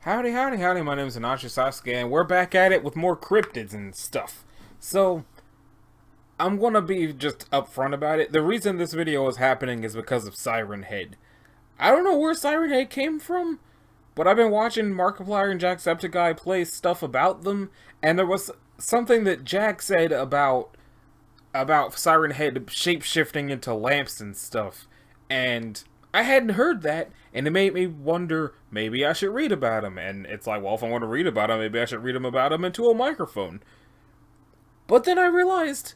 Howdy, howdy, howdy, my name is Anashi Sasuke, and we're back at it with more cryptids and stuff. So, I'm gonna be just upfront about it. The reason this video is happening is because of Siren Head. I don't know where Siren Head came from, but I've been watching Markiplier and Jacksepticeye play stuff about them, and there was something that Jack said about Siren Head shape-shifting into lamps and stuff, and I hadn't heard that, and it made me wonder, maybe I should read about him. And it's like, well, if I want to read about him, maybe I should read him about him into a microphone. But then I realized,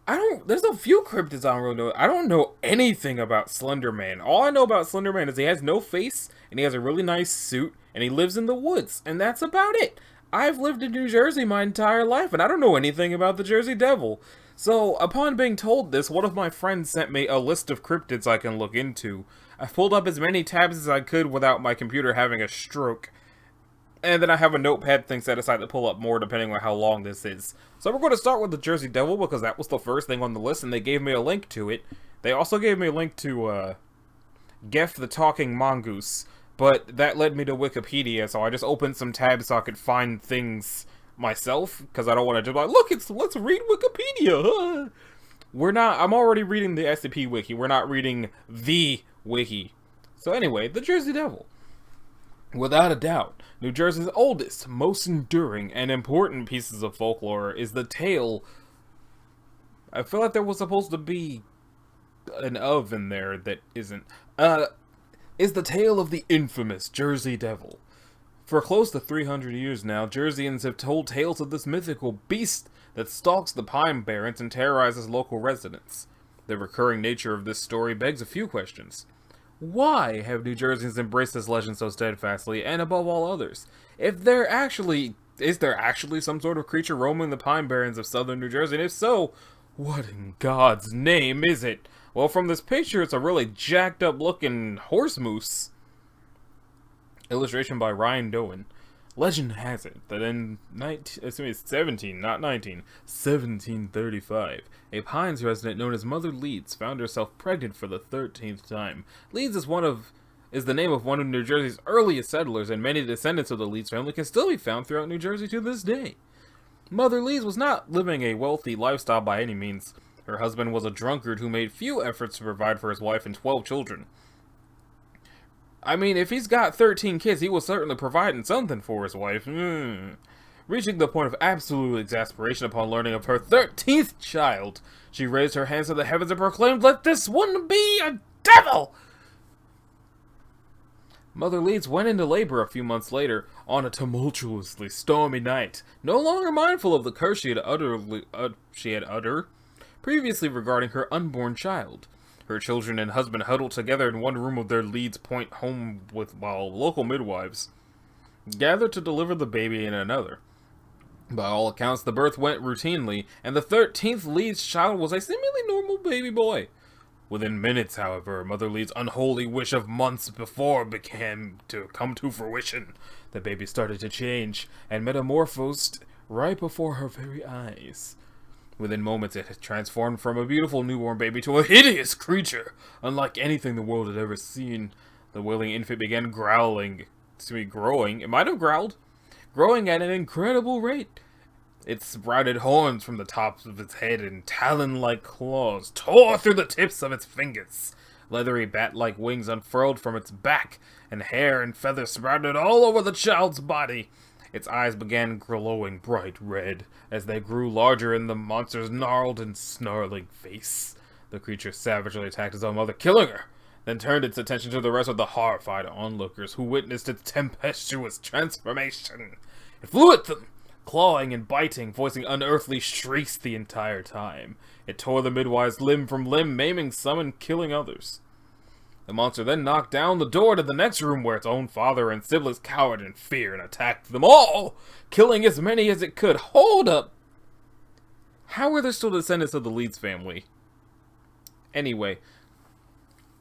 there's a few cryptids I don't really know. I don't know anything about Slender Man. All I know about Slender Man is he has no face, and he has a really nice suit, and he lives in the woods, and that's about it. I've lived in New Jersey my entire life, and I don't know anything about the Jersey Devil. So, upon being told this, one of my friends sent me a list of cryptids I can look into. I pulled up as many tabs as I could without my computer having a stroke. And then I have a notepad thing set aside to pull up more depending on how long this is. So we're going to start with the Jersey Devil because that was the first thing on the list and they gave me a link to it. They also gave me a link to Geff the Talking Mongoose, but that led me to Wikipedia, so I just opened some tabs so I could find things myself, because I don't want to just be like, look, let's read Wikipedia. I'm already reading the SCP Wiki. We're not reading the Wiki. So anyway, the Jersey Devil. Without a doubt, New Jersey's oldest, most enduring, and important pieces of folklore is the tale. I feel like there was supposed to be an of in there that isn't. Is the tale of the infamous Jersey Devil. For close to 300 years now, Jerseyans have told tales of this mythical beast that stalks the Pine Barrens and terrorizes local residents. The recurring nature of this story begs a few questions. Why have New Jerseyans embraced this legend so steadfastly, and above all others? Is there actually some sort of creature roaming the Pine Barrens of southern New Jersey, and if so, what in God's name is it? Well, from this picture, it's a really jacked up looking horse moose. Illustration by Ryan Doan. Legend has it that in 1735, a Pines resident known as Mother Leeds found herself pregnant for the 13th time. Leeds is the name of one of New Jersey's earliest settlers, and many descendants of the Leeds family can still be found throughout New Jersey to this day. Mother Leeds was not living a wealthy lifestyle by any means. Her husband was a drunkard who made few efforts to provide for his wife and 12 children. I mean, if he's got 13 kids, he was certainly providing something for his wife. Reaching the point of absolute exasperation upon learning of her 13th child, she raised her hands to the heavens and proclaimed, "Let this one be a devil!" Mother Leeds went into labor a few months later, on a tumultuously stormy night, no longer mindful of the curse she had uttered previously regarding her unborn child. Her children and husband huddled together in one room of their Leeds Point home while local midwives gathered to deliver the baby in another. By all accounts, the birth went routinely, and the 13th Leeds child was a seemingly normal baby boy. Within minutes, however, Mother Leeds' unholy wish of months before began to come to fruition. The baby started to change, and metamorphosed right before her very eyes. Within moments, it had transformed from a beautiful newborn baby to a hideous creature, unlike anything the world had ever seen. The willing infant began growing. It might have growled. Growing at an incredible rate. It sprouted horns from the tops of its head, and talon-like claws tore through the tips of its fingers. Leathery bat-like wings unfurled from its back, and hair and feathers sprouted all over the child's body. Its eyes began glowing bright red as they grew larger in the monster's gnarled and snarling face. The creature savagely attacked its own mother, killing her, then turned its attention to the rest of the horrified onlookers who witnessed its tempestuous transformation. It flew at them, clawing and biting, voicing unearthly shrieks the entire time. It tore the midwives limb from limb, maiming some and killing others. The monster then knocked down the door to the next room where its own father and siblings cowered in fear and attacked them all, killing as many as it could. Hold up! How are there still descendants of the Leeds family? Anyway,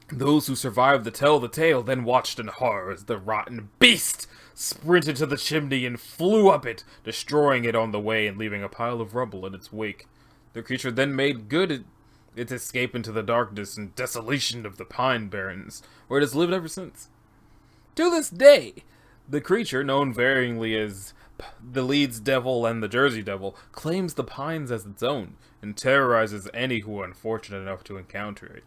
those who survived to tell the tale then watched in horror as the rotten beast sprinted to the chimney and flew up it, destroying it on the way and leaving a pile of rubble in its wake. The creature then made good its escape into the darkness and desolation of the Pine Barrens, where it has lived ever since. To this day, The creature, known varyingly as the Leeds Devil and the Jersey Devil, claims the pines as its own and terrorizes any who are unfortunate enough to encounter it.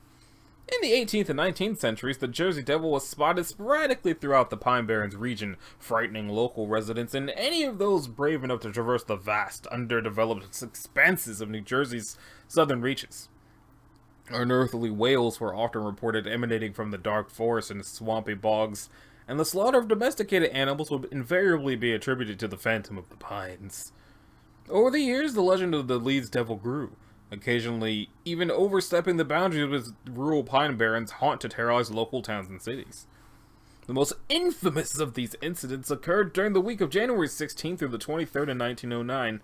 In the 18th and 19th centuries, the Jersey Devil was spotted sporadically throughout the Pine Barrens region, frightening local residents and any of those brave enough to traverse the vast, underdeveloped expanses of New Jersey's southern reaches. Unearthly wails were often reported emanating from the dark forests and swampy bogs, and the slaughter of domesticated animals would invariably be attributed to the Phantom of the Pines. Over the years, the legend of the Leeds Devil grew, occasionally even overstepping the boundaries of its rural pine barrens haunt to terrorize local towns and cities. The most infamous of these incidents occurred during the week of January 16th through the 23rd in 1909.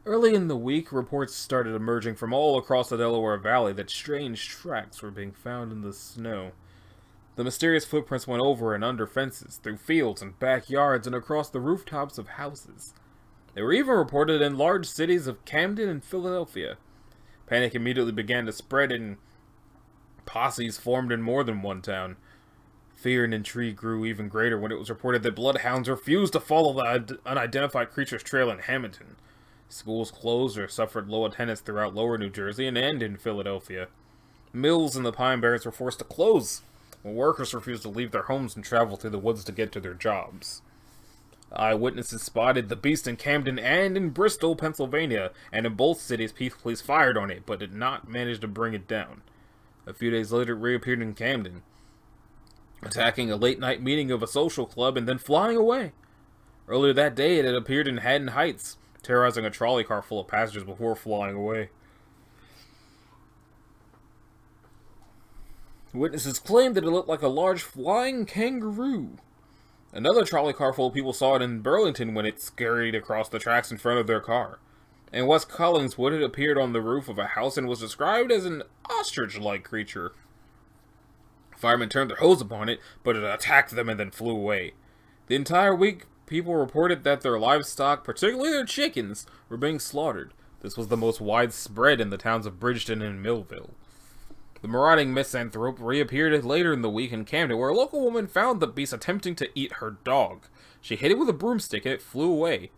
Early in the week, reports started emerging from all across the Delaware Valley that strange tracks were being found in the snow. The mysterious footprints went over and under fences, through fields and backyards, and across the rooftops of houses. They were even reported in large cities of Camden and Philadelphia. Panic immediately began to spread, and posses formed in more than one town. Fear and intrigue grew even greater when it was reported that bloodhounds refused to follow the unidentified creature's trail in Hamilton. Schools closed or suffered low attendance throughout lower New Jersey and in Philadelphia. Mills in the Pine Barrens were forced to close when workers refused to leave their homes and travel through the woods to get to their jobs. Eyewitnesses spotted the beast in Camden and in Bristol, Pennsylvania, and in both cities police fired on it, but did not manage to bring it down. A few days later, it reappeared in Camden, attacking a late-night meeting of a social club and then flying away. Earlier that day, it had appeared in Haddon Heights, terrorizing a trolley car full of passengers before flying away. Witnesses claimed that it looked like a large flying kangaroo. Another trolley car full of people saw it in Burlington when it scurried across the tracks in front of their car. In West Collingswood, it appeared on the roof of a house and was described as an ostrich-like creature. Firemen turned their hose upon it, but it attacked them and then flew away. The entire week, people reported that their livestock, particularly their chickens, were being slaughtered. This was the most widespread in the towns of Bridgeton and Millville. The marauding misanthrope reappeared later in the week in Camden, where a local woman found the beast attempting to eat her dog. She hit it with a broomstick and it flew away.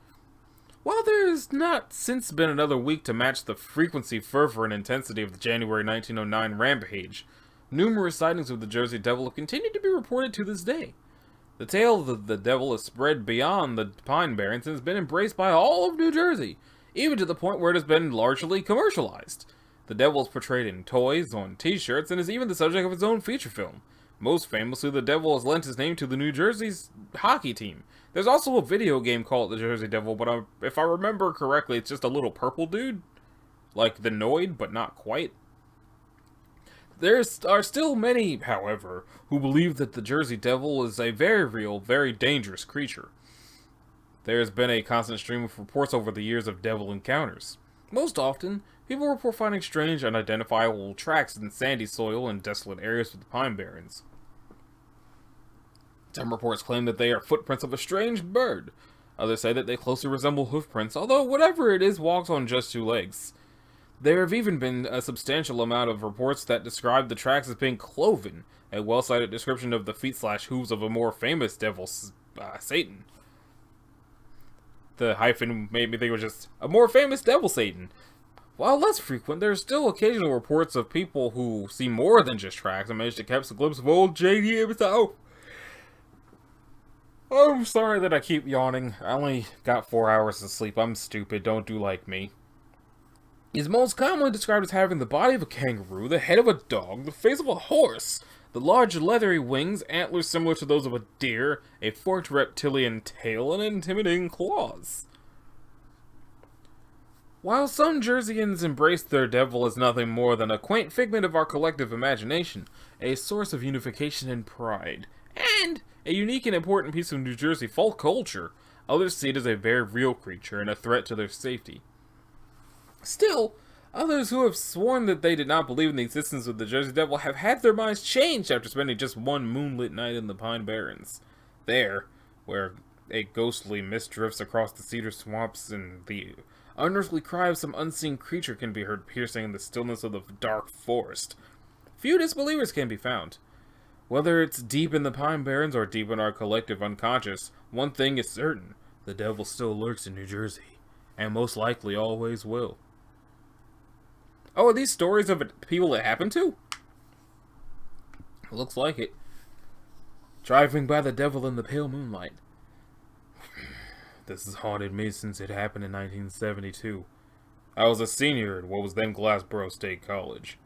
While there has not since been another week to match the frequency, fervor, and intensity of the January 1909 rampage, numerous sightings of the Jersey Devil have continued to be reported to this day. The tale of the devil has spread beyond the Pine Barrens and has been embraced by all of New Jersey, even to the point where it has been largely commercialized. The devil is portrayed in toys, on t-shirts, and is even the subject of its own feature film. Most famously, the devil has lent his name to the New Jersey's hockey team. There's also a video game called The Jersey Devil, but if I remember correctly, it's just a little purple dude. Like the Noid, but not quite. There are still many, however, who believe that the Jersey Devil is a very real, very dangerous creature. There has been a constant stream of reports over the years of devil encounters. Most often, people report finding strange, unidentifiable tracks in sandy soil and desolate areas of the Pine Barrens. Some reports claim that they are footprints of a strange bird. Others say that they closely resemble hoofprints, although whatever it is walks on just two legs. There have even been a substantial amount of reports that describe the tracks as being cloven, a well-cited description of the feet/hooves of a more famous devil, Satan. The hyphen made me think it was just a more famous devil Satan. While less frequent, there are still occasional reports of people who see more than just tracks and manage to catch a glimpse of old JD himself. I'm sorry that I keep yawning. I only got 4 hours of sleep. I'm stupid. Don't do like me. He's most commonly described as having the body of a kangaroo, the head of a dog, the face of a horse, the large leathery wings, antlers similar to those of a deer, a forked reptilian tail, and intimidating claws. While some Jerseyans embrace their devil as nothing more than a quaint figment of our collective imagination, a source of unification and pride, and a unique and important piece of New Jersey folk culture, others see it as a very real creature and a threat to their safety. Still, others who have sworn that they did not believe in the existence of the Jersey Devil have had their minds changed after spending just one moonlit night in the Pine Barrens. There, where a ghostly mist drifts across the cedar swamps and the unearthly cry of some unseen creature can be heard piercing in the stillness of the dark forest, few disbelievers can be found. Whether it's deep in the Pine Barrens or deep in our collective unconscious, one thing is certain. The devil still lurks in New Jersey. And most likely always will. Oh, are these stories of people it happened to? Looks like it. Driving by the devil in the pale moonlight. This has haunted me since it happened in 1972. I was a senior at what was then Glassboro State College.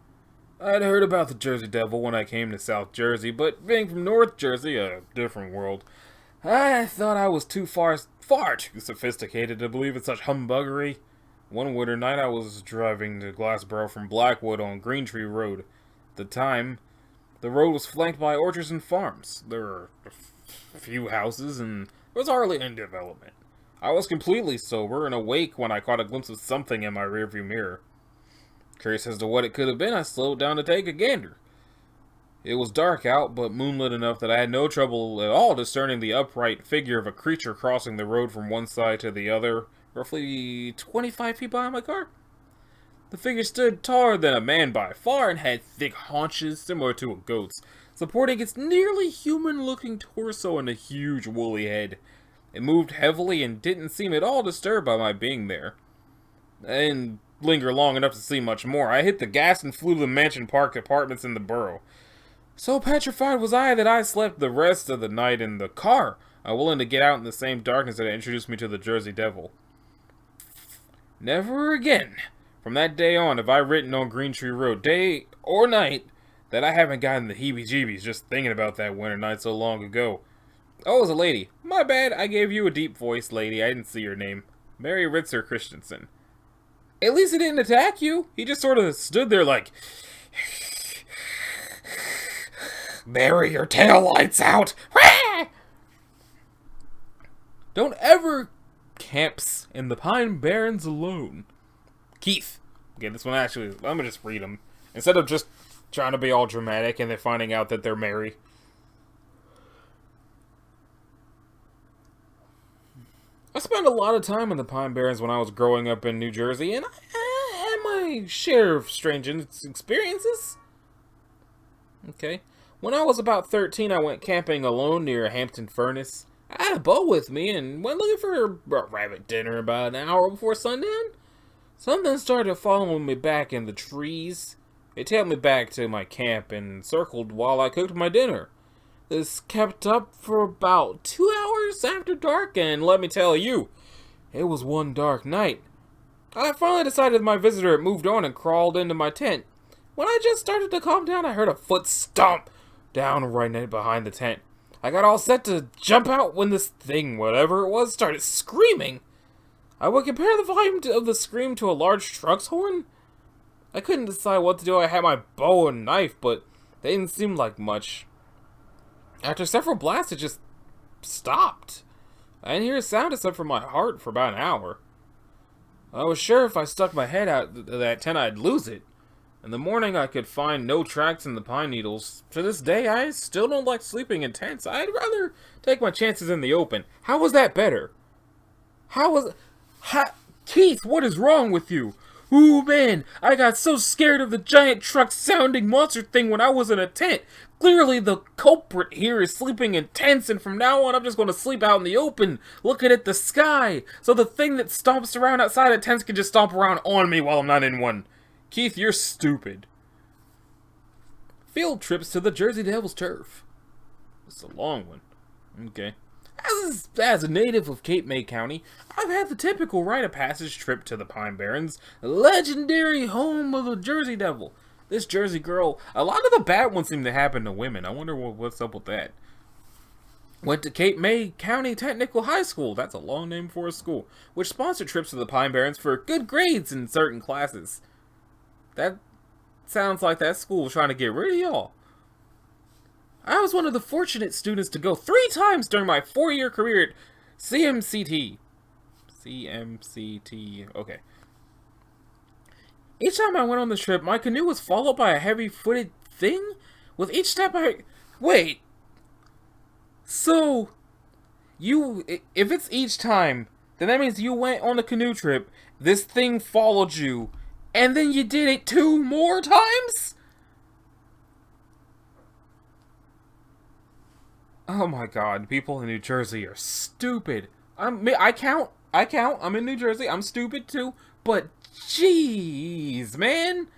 I'd heard about the Jersey Devil when I came to South Jersey, but being from North Jersey, a different world, I thought I was far too sophisticated to believe in such humbuggery. One winter night I was driving to Glassboro from Blackwood on Green Tree Road. At the time, the road was flanked by orchards and farms. There were a few houses, and there was hardly any development. I was completely sober and awake when I caught a glimpse of something in my rearview mirror. Curious as to what it could have been, I slowed down to take a gander. It was dark out, but moonlit enough that I had no trouble at all discerning the upright figure of a creature crossing the road from one side to the other, roughly 25 feet behind my car. The figure stood taller than a man by far and had thick haunches similar to a goat's, supporting its nearly human-looking torso and a huge woolly head. It moved heavily and didn't seem at all disturbed by my being there. I didn't linger long enough to see much more. I hit the gas and flew to the Mansion Park apartments in the borough. So petrified was I that I slept the rest of the night in the car, unwilling to get out in the same darkness that had introduced me to the Jersey Devil. Never again, from that day on, have I ridden on Green Tree Road, day or night, that I haven't gotten the heebie-jeebies just thinking about that winter night so long ago. Oh, it was a lady. My bad, I gave you a deep-voiced lady. I didn't see your name. Mary Ritzer Christensen. At least he didn't attack you. He just sort of stood there like, Mary, your tail lights out! Don't ever camps in the Pine Barrens alone. Keith. Okay, this one actually, I'm gonna just read them. Instead of just trying to be all dramatic and then finding out that they're Mary. I spent a lot of time in the Pine Barrens when I was growing up in New Jersey, and I had my share of strange experiences. Okay. When I was about 13, I went camping alone near Hampton Furnace. I had a bow with me and went looking for a rabbit dinner about an hour before sundown. Something started following me back in the trees. It tailed me back to my camp and circled while I cooked my dinner. This kept up for about 2 hours after dark, and let me tell you, it was one dark night. I finally decided my visitor had moved on and crawled into my tent. When I just started to calm down, I heard a foot stomp down right behind the tent. I got all set to jump out when this thing, whatever it was, started screaming. I would compare the volume of the scream to a large truck's horn. I couldn't decide what to do. I had my bow and knife, but they didn't seem like much. After several blasts, it just stopped. I didn't hear a sound except for my heart for about an hour. I was sure if I stuck my head out of that tent, I'd lose it. In the morning, I could find no tracks in the pine needles. To this day, I still don't like sleeping in tents. I'd rather take my chances in the open. How was that better? Keith, what is wrong with you? Ooh, man, I got so scared of the giant truck-sounding monster thing when I was in a tent. Clearly, the culprit here is sleeping in tents, and from now on, I'm just going to sleep out in the open, looking at the sky, so the thing that stomps around outside of tents can just stomp around on me while I'm not in one. Keith, you're stupid. Field trips to the Jersey Devil's turf. It's a long one. Okay. As a native of Cape May County, I've had the typical rite of passage trip to the Pine Barrens, the legendary home of the Jersey Devil. This Jersey girl, a lot of the bad ones seem to happen to women. I wonder what's up with that. Went to Cape May County Technical High School, that's a long name for a school, which sponsored trips to the Pine Barrens for good grades in certain classes. That sounds like that school was trying to get rid of y'all. I was one of the fortunate students to go 3 times during my 4-year career at CMCT. Okay. Each time I went on the trip, my canoe was followed by a heavy-footed thing. With each step Wait. So, if it's each time, then that means you went on a canoe trip, this thing followed you, and then you did it 2 more times? Oh my god, people in New Jersey are stupid. I count. I'm in New Jersey. I'm stupid too. But jeez, man.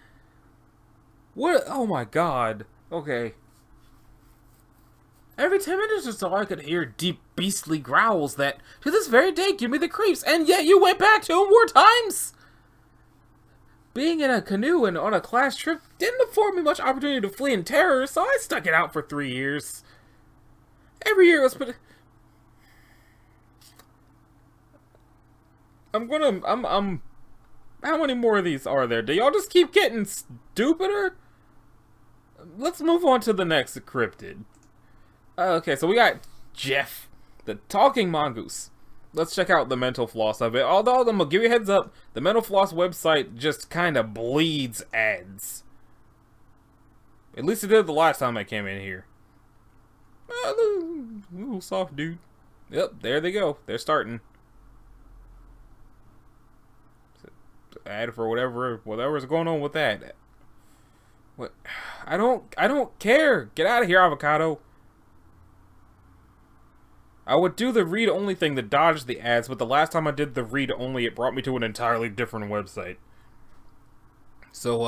What? Oh my god. Okay. Every 10 minutes or so, I could hear deep, beastly growls that, to this very day, give me the creeps, and yet you went back 2 more times! Being in a canoe and on a class trip didn't afford me much opportunity to flee in terror, so I stuck it out for 3 years. Every year was put. How many more of these are there? Do y'all just keep getting stupider? Let's move on to the next cryptid. Okay, so we got Jeff, the talking mongoose. Let's check out the mental floss of it. Although, I'm gonna give you a heads up, the mental floss website just kind of bleeds ads. At least it did the last time I came in here. Ooh, soft dude. Yep, there they go. They're starting. Ad for whatever's going on with that. What? I don't care. Get out of here, avocado. I would do the read-only thing to dodge the ads, but the last time I did the read-only, it brought me to an entirely different website. So,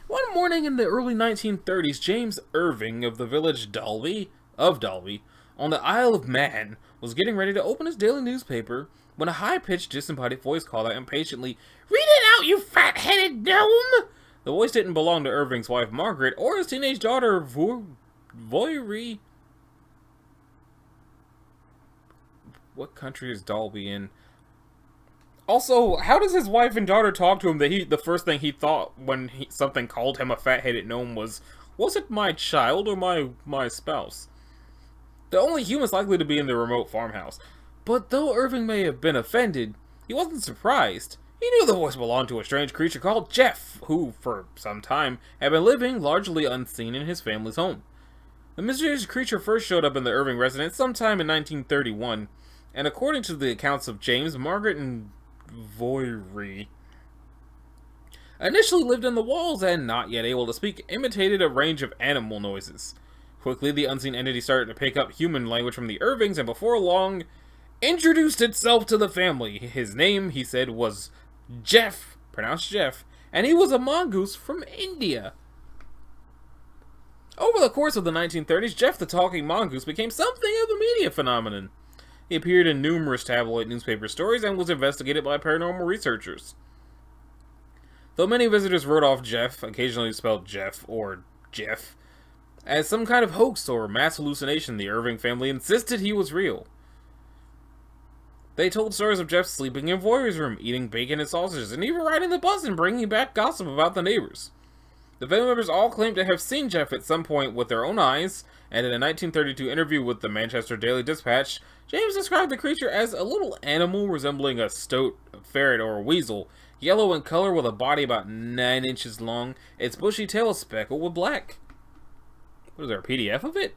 one morning in the early 1930s, James Irving of the village Dalby, on the Isle of Man, was getting ready to open his daily newspaper when a high-pitched, disembodied voice called out impatiently, "Read it out, you fat-headed gnome!" The voice didn't belong to Irving's wife, Margaret, or his teenage daughter, Voiry. What country is Dalby in? Also, how does his wife and daughter talk to him that the first thing he thought when something called him a fat-headed gnome was it my child or my spouse? The only humans likely to be in the remote farmhouse. But though Irving may have been offended, he wasn't surprised. He knew the voice belonged to a strange creature called Jeff, who, for some time, had been living largely unseen in his family's home. The mysterious creature first showed up in the Irving residence sometime in 1931, and according to the accounts of James, Margaret, and Voiry, initially lived in the walls and, not yet able to speak, imitated a range of animal noises. Quickly, the unseen entity started to pick up human language from the Irvings, and before long, introduced itself to the family. His name, he said, was Jeff, pronounced Jeff, and he was a mongoose from India. Over the course of the 1930s, Jeff the Talking Mongoose became something of a media phenomenon. He appeared in numerous tabloid newspaper stories and was investigated by paranormal researchers. Though many visitors wrote off Jeff, occasionally spelled Jeff or Jeff, as some kind of hoax or mass hallucination, the Irving family insisted he was real. They told stories of Jeff sleeping in Voiry's room, eating bacon and sausages, and even riding the bus and bringing back gossip about the neighbors. The family members all claimed to have seen Jeff at some point with their own eyes, and in a 1932 interview with the Manchester Daily Dispatch, James described the creature as a little animal resembling a stoat, a ferret, or a weasel, yellow in color with a body about 9 inches long, its bushy tail speckled with black. What is there, a PDF of it?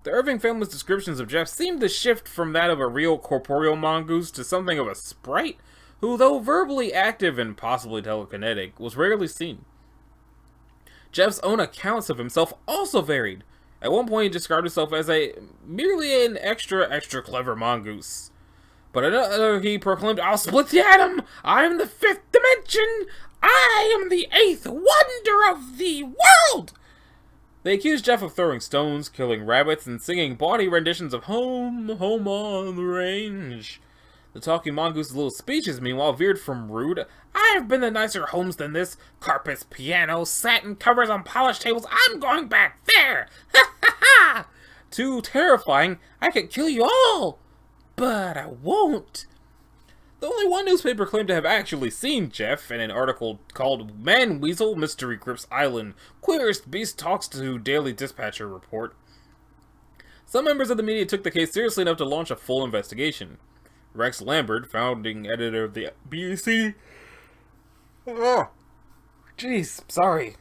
The Irving family's descriptions of Jeff seemed to shift from that of a real corporeal mongoose to something of a sprite, who, though verbally active and possibly telekinetic, was rarely seen. Jeff's own accounts of himself also varied. At one point, he described himself as merely an extra clever mongoose. But another, he proclaimed, "I'll split the atom! I am the 5th dimension! I am the 8th wonder of the world!" They accused Jeff of throwing stones, killing rabbits, and singing bawdy renditions of Home, Home on the Range. The Talking Mongoose's little speeches, meanwhile, veered from rude, "I have been to nicer homes than this. Carpets, pianos, satin covers on polished tables. I'm going back there! Ha ha ha!" to terrifying, "I could kill you all, but I won't." The only one newspaper claimed to have actually seen Jeff in an article called "Man Weasel Mystery Crypts Island. Queerest Beast Talks to Daily Dispatcher Report." Some members of the media took the case seriously enough to launch a full investigation. Rex Lambert, founding editor of the BBC... Oh, jeez, sorry.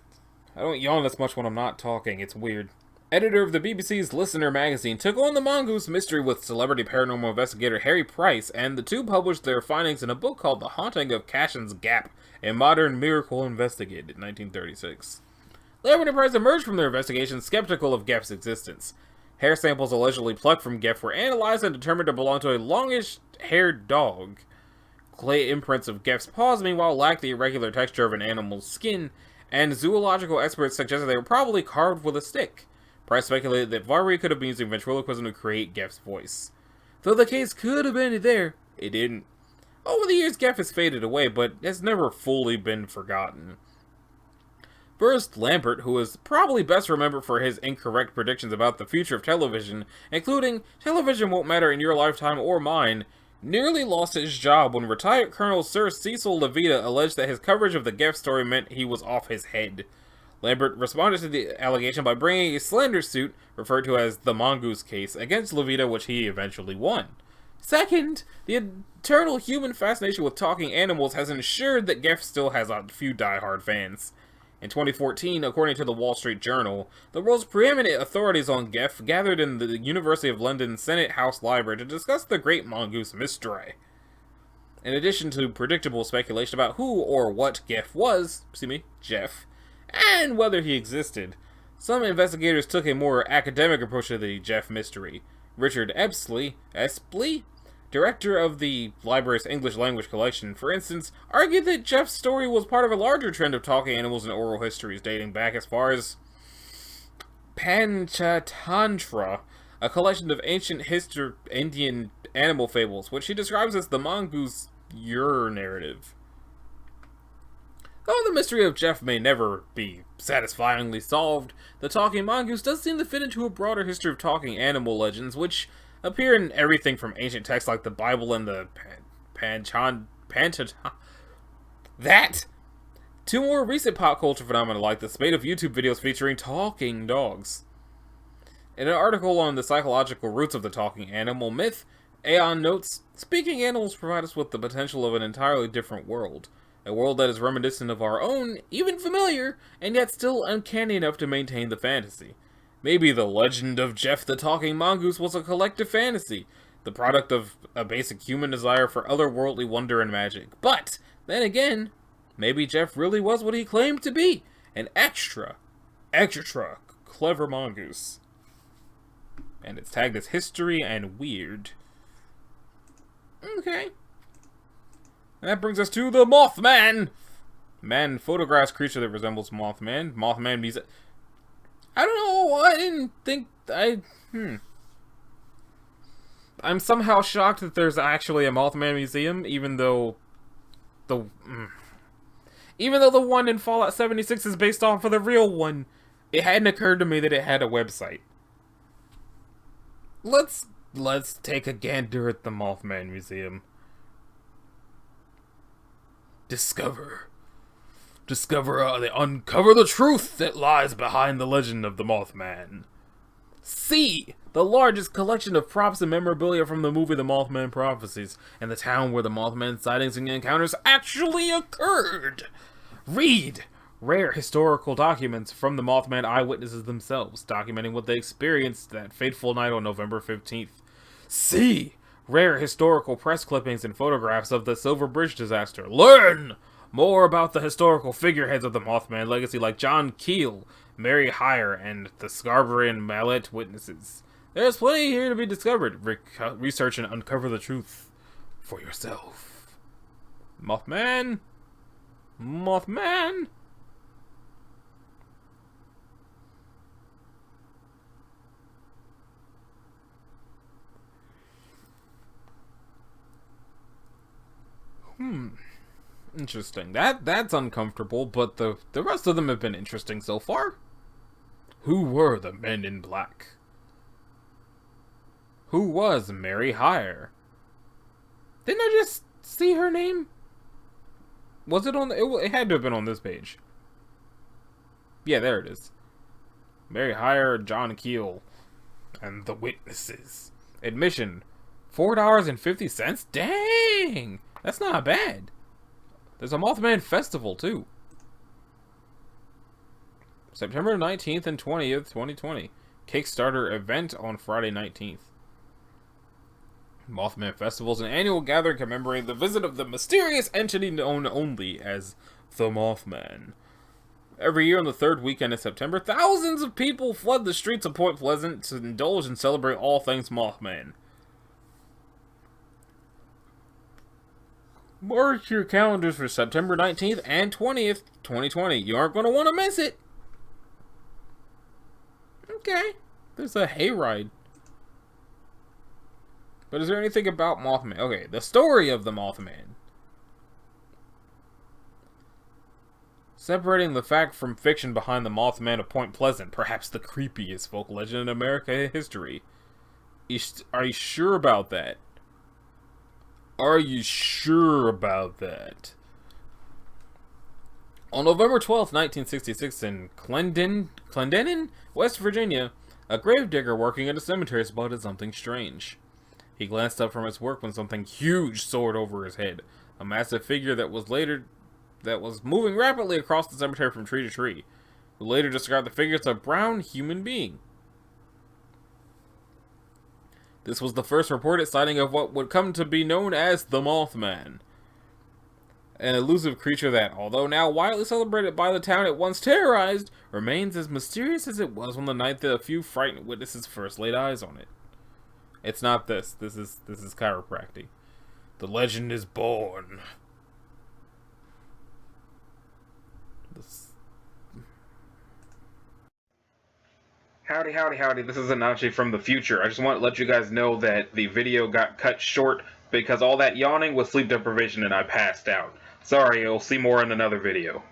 I don't yawn this much when I'm not talking, it's weird. Editor of the BBC's Listener magazine, took on the mongoose mystery with celebrity paranormal investigator Harry Price, and the two published their findings in a book called The Haunting of Cashin's Gap, a Modern Miracle Investigated, 1936. Lambert and Price emerged from their investigation skeptical of Geff's existence. Hair samples allegedly plucked from Geff were analyzed and determined to belong to a longish-haired dog. Clay imprints of Geff's paws, meanwhile, lacked the irregular texture of an animal's skin, and zoological experts suggested they were probably carved with a stick. Price speculated that Varvey could have been using ventriloquism to create Geff's voice. Though the case could have ended there, it didn't. Over the years, Geff has faded away, but has never fully been forgotten. First, Lambert, who is probably best remembered for his incorrect predictions about the future of television, including "television won't matter in your lifetime or mine," nearly lost his job when retired Colonel Sir Cecil Levita alleged that his coverage of the Geff story meant he was off his head. Lambert responded to the allegation by bringing a slander suit, referred to as the Mongoose case, against Levita, which he eventually won. Second, the eternal human fascination with talking animals has ensured that Geff still has a few die-hard fans. In 2014, according to the Wall Street Journal, the world's preeminent authorities on Geff gathered in the University of London Senate House Library to discuss the Great Mongoose Mystery. In addition to predictable speculation about who or what Geff was, Jeff, and whether he existed, some investigators took a more academic approach to the Geff mystery. Richard Espley, director of the library's English language collection, for instance, argued that Geff's story was part of a larger trend of talking animals in oral histories dating back as far as Panchatantra, a collection of ancient Indian animal fables, which he describes as the mongoose Ur narrative. Though the mystery of Geff may never be satisfyingly solved, the talking mongoose does seem to fit into a broader history of talking animal legends, which appear in everything from ancient texts like the Bible and the to more recent pop culture phenomena like the spate of YouTube videos featuring talking dogs. In an article on the psychological roots of the talking animal myth, Aeon notes, "Speaking animals provide us with the potential of an entirely different world. A world that is reminiscent of our own, even familiar, and yet still uncanny enough to maintain the fantasy. Maybe the legend of Geff the Talking Mongoose was a collective fantasy, the product of a basic human desire for otherworldly wonder and magic. But, then again, maybe Geff really was what he claimed to be, an extra clever mongoose." And it's tagged as history and weird. Okay. That brings us to the Mothman! Man photographs creature that resembles Mothman. Mothman music. I don't know, I didn't think... I'm somehow shocked that there's actually a Mothman museum, even though the one in Fallout 76 is based off of the real one. It hadn't occurred to me that it had a website. Let's take a gander at the Mothman Museum. Uncover the truth that lies behind the legend of the Mothman. See the largest collection of props and memorabilia from the movie The Mothman Prophecies, and the town where the Mothman sightings and encounters actually occurred. Read rare historical documents from the Mothman eyewitnesses themselves, documenting what they experienced that fateful night on November 15th. See rare historical press clippings and photographs of the Silver Bridge disaster. Learn more about the historical figureheads of the Mothman legacy like John Keel, Mary Hyre, and the Scarborough and Mallet witnesses. There's plenty here to be discovered. Research and uncover the truth for yourself. Mothman? Mothman? Interesting. That's uncomfortable, but the rest of them have been interesting so far. Who were the men in black? Who was Mary Hyre? Didn't I just see her name? Was it on... It had to have been on this page. Yeah, there it is. Mary Hyre, John Keel, and the witnesses. Admission, $4.50? Dang! That's not bad. There's a Mothman Festival, too. September 19th and 20th, 2020. Kickstarter event on Friday 19th. Mothman Festival is an annual gathering commemorating the visit of the mysterious entity known only as the Mothman. Every year on the third weekend of September, thousands of people flood the streets of Point Pleasant to indulge and celebrate all things Mothman. Mark your calendars for September 19th and 20th, 2020. You aren't going to want to miss it. Okay. There's a hayride. But is there anything about Mothman? Okay, the story of the Mothman. Separating the fact from fiction behind the Mothman of Point Pleasant, perhaps the creepiest folk legend in American history. Are you sure about that? Are you sure about that? On November 12th, 1966, in Clendenin, West Virginia, a gravedigger working at a cemetery spotted something strange. He glanced up from his work when something huge soared over his head, a massive figure that was moving rapidly across the cemetery from tree to tree. Who later described the figure as a brown human being. This was the first reported sighting of what would come to be known as the Mothman. An elusive creature that, although now widely celebrated by the town it once terrorized, remains as mysterious as it was on the night that a few frightened witnesses first laid eyes on it. It's not this. This is chiropractic. The legend is born. Howdy, howdy, howdy. This is Anachi from the future. I just want to let you guys know that the video got cut short because all that yawning was sleep deprivation and I passed out. Sorry, you'll see more in another video.